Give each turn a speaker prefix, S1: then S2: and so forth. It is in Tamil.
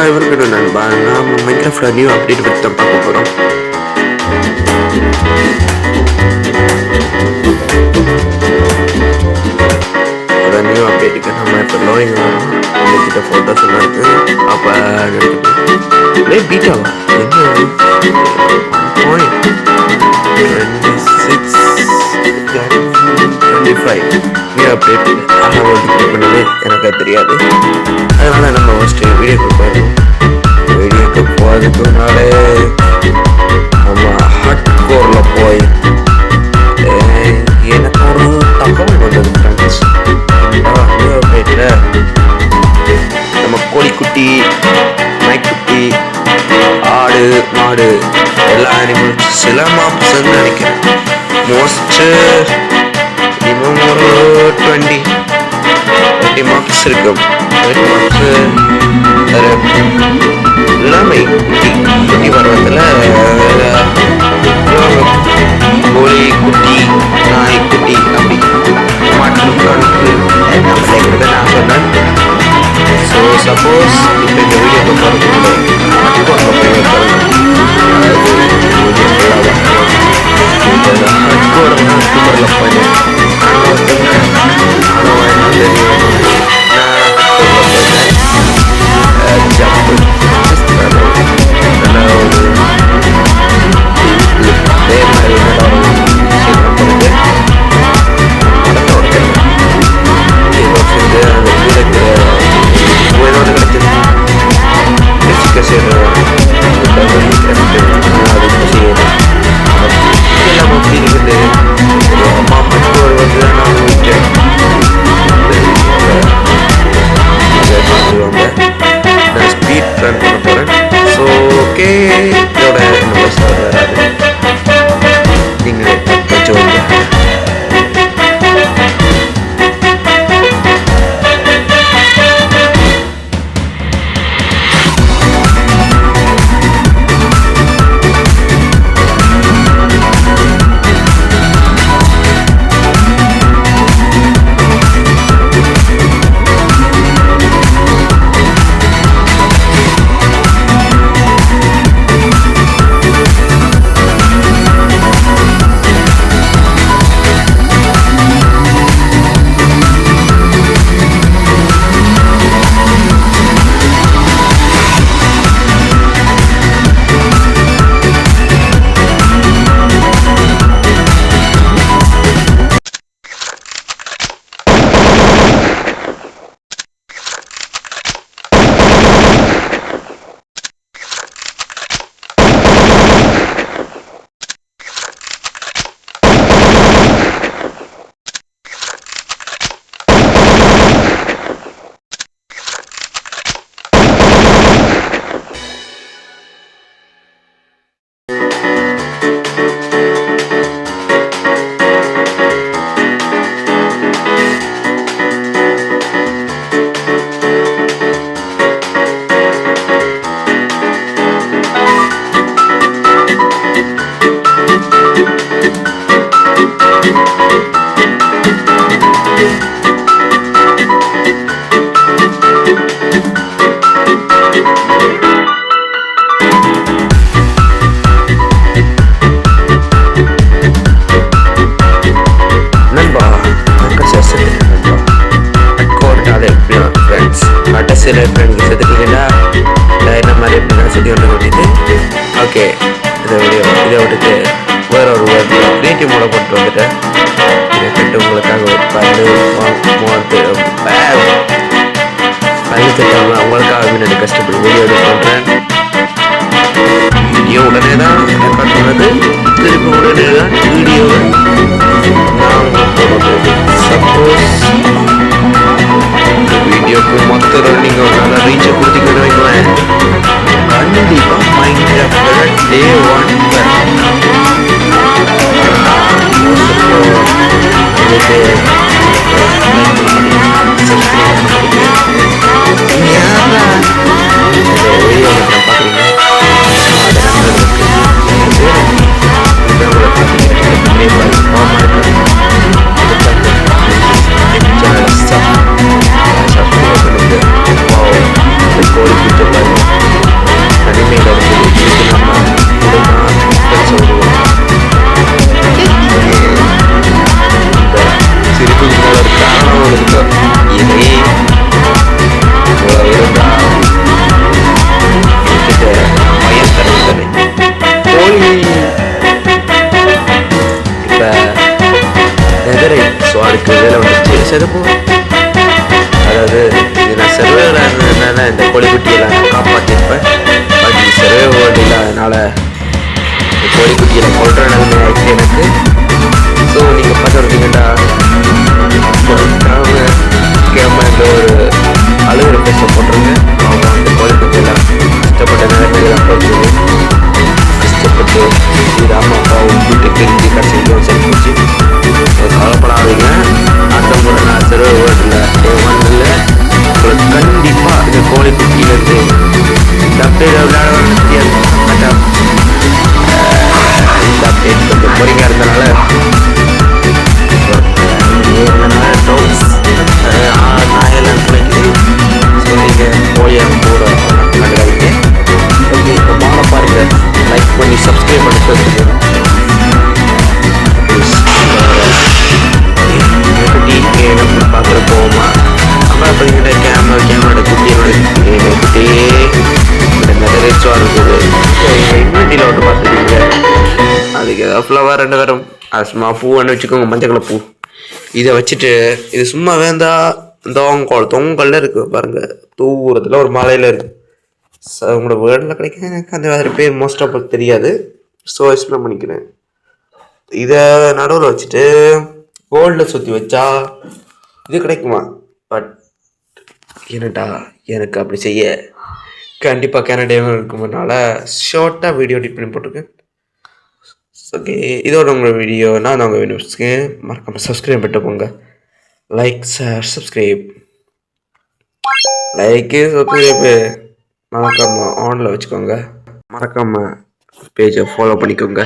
S1: இவருக்கு நண்பா நாம் மைக்ராஃப்ட்ல நியூ அப்டேட் பற்றி தான் பார்க்க போகிறோம். அதான் நியூ அப்டேட்டுக்கு நம்ம இப்போ லோயிங் வரோம். நம்மக்கிட்ட ஃபோட்டோஸ் எல்லாம் இருக்குது. அப்போ எடுத்துகிட்டு பீட்டாவா என்ன 1.26.25 நியூ அப்டேட் பண்ணது எனக்கு தெரியாது. அதனால் நம்ம ஃபஸ்ட்டு வீடியோக்கு போயிடணும். வீடியோக்கு போகிறதுக்கு முன்னாலே நம்ம ஹார்ட் கோரில் போய் எனக்கு ஒரு தகவல் வந்தது ஃப்ரெண்ட்ஸ். நியூ அப்டேட்டில் நம்ம கோழிக்குட்டி, நாய்க்குட்டி, ஆடு, மாடு எல்லா அனிமல்ஸ் சில மாப்ஸ் நினைக்கிறேன். மோஸ்ட்டு மினிமம் ஒரு 20 மார்க்ஸ் இருக்கும். 20 மார்க்ஸு எல்லாமே குட்டி பருவத்தில் கோழி குட்டி, நாய் குட்டி அப்படி மாட்டுக்கு நம்ம நான் சொன்னேன். ஸோ சப்போஸ் இப்போ இந்த வீடியோக்கு போகிறதுக்கு சில ஃப்ரெண்ட்ஸ் செத்துட்டீங்கன்னா இந்த மாதிரி எப்படி செடி ஒன்று கொட்டிட்டு ஓகே இதை விட்டுட்டு வேற ஒரு கிரியேட்டிவ் மோட போட்டு வந்துட்டேன். இதை கட்டு உங்களுக்காக ஒரு பல்லு திட்டம்லாம் உங்களுக்காக நான் கஷ்டப்பட்டு வீடியோ எடுத்து பண்ணுறேன். வீடியோ உடனே தான் ரெக்கார்ட் பண்ணது, திருப்பி உடனே தான் வீடியோவை நான் போடுறது. சப்போஸ் வீடியோக்கு மொத்தம் நீங்கள் ஒரு நல்ல ரீச்சை கொடுத்தீங்கன்னு வைங்களேன், கண்டிப்பாக மைண்ட்கிராஃப்டோட டே 1 கோழி செதுப்பு. அதாவது இது நான் சர்வேவில் இருந்ததுனால இந்த கோழிக்குட்டியெல்லாம் நான் காப்பாற்றிருப்பேன். பட் இது சர்வே வேர்ல்டு இல்லாதனால இந்த கோழிக்குட்டியை கொள்கிற நிலைமை ஆயிடுச்சு எனக்கு. ஸோ நீங்கள் பார்த்து வந்தீங்கன்னா கேமரில் ஒரு அழுகிற பேச போட்டுருங்க. அவங்க அந்த கோழிக்குட்டியெல்லாம் கஷ்டப்பட்ட நிலைமையெல்லாம் போட்டு கஷ்டப்பட்டு இது அம்மா அப்பாவும் வீட்டுக்கு இருந்து கடைசியும் சரி போச்சு. கவலைப்படாதீங்க. அடுத்த முறை நான் சர்வே வேர்ல்டில் ஒன்றில் உங்களுக்கு கண்டிப்பாக இந்த கோழிக்குட்டியிலேருந்து இந்த அப்டேட் விளையாட முடியாது. இந்த அப்டேட் கொஞ்சம் பொறிங்க இருந்தனால நாயெல்லாம் கிடைக்குது. ஸோ நீங்கள் கோழியாக கூட கண்டுக்காதீங்க. ஓகே, இப்போ மாலை பாருங்க, லைக் பண்ணி சப்ஸ்கிரைப் பண்ணி பேசுங்க. குட்டி பார்க்குற போவோமா? அப்புறம் பார்த்தீங்கன்னா கேமரோட குட்டி நிறைய ரிச்சுவாக இருக்குது. இம்யூனிட்டியில் ஒன்று பார்த்துருக்கீங்க. அதுக்கு ஏதாவது ஃப்ளவர் 2 வரும். அது சும்மா பூன்னு வச்சுக்கோங்க, மஞ்சள் கலர் பூ. இதை வச்சுட்டு இது சும்மா வேந்தா தொங்கல்ல இருக்கு பாருங்க, தூரத்தில் ஒரு மலையில் இருக்கு. ஸோ உங்களோட வேர்டில் கிடைக்கும். எனக்கு அந்த வேறு பேர் மோஸ்ட் ஆஃப் தெரியாது. ஸோ எக்ஸ்பிளைன் பண்ணிக்கிறேன். இதை நடுவில் வச்சுட்டு கோல்டில் சுற்றி வச்சா இது கிடைக்குமா? பட் என்னடா எனக்கு அப்படி செய்ய கண்டிப்பாக கனடாவும் இருக்கும்னால ஷார்ட்டாக வீடியோ எடிட் பண்ணி போட்டிருக்கேன். ஓகே, இதோட உங்கள் வீடியோ நான் உங்கள் வீடியோஸ்க்கு மறக்காமல் சப்ஸ்கிரைப் பண்ணிட்டு போங்க. Like, share, subscribe. லைக்கு சப்ஸ்கிரைப்பு மறக்காமல் ஆனில் வச்சுக்கோங்க. மறக்காமல் பேஜை ஃபாலோ பண்ணிக்கோங்க.